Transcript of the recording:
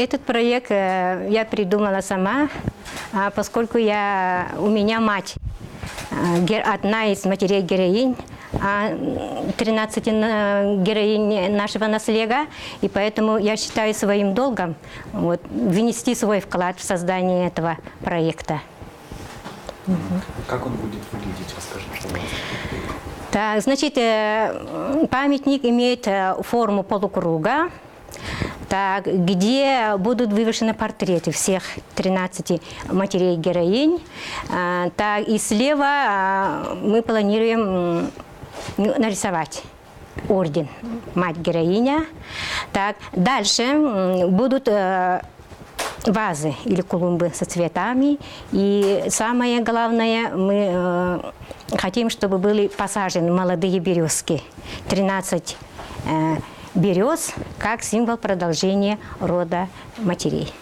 Этот проект я придумала сама, поскольку у меня мать, одна из матерей-героинь, 13 героинь нашего наследия, и поэтому я считаю своим долгом внести свой вклад в создание этого проекта. Как он будет выглядеть? Расскажи, пожалуйста. Так, значит, памятник имеет форму полукруга, так, где будут вывешены портреты всех 13 матерей-героинь. Так, и слева мы планируем нарисовать орден «Мать-героиня». Так, дальше будут вазы или клумбы со цветами. И самое главное, мы хотим, чтобы были посажены молодые березки. 13 берез как символ продолжения рода матерей.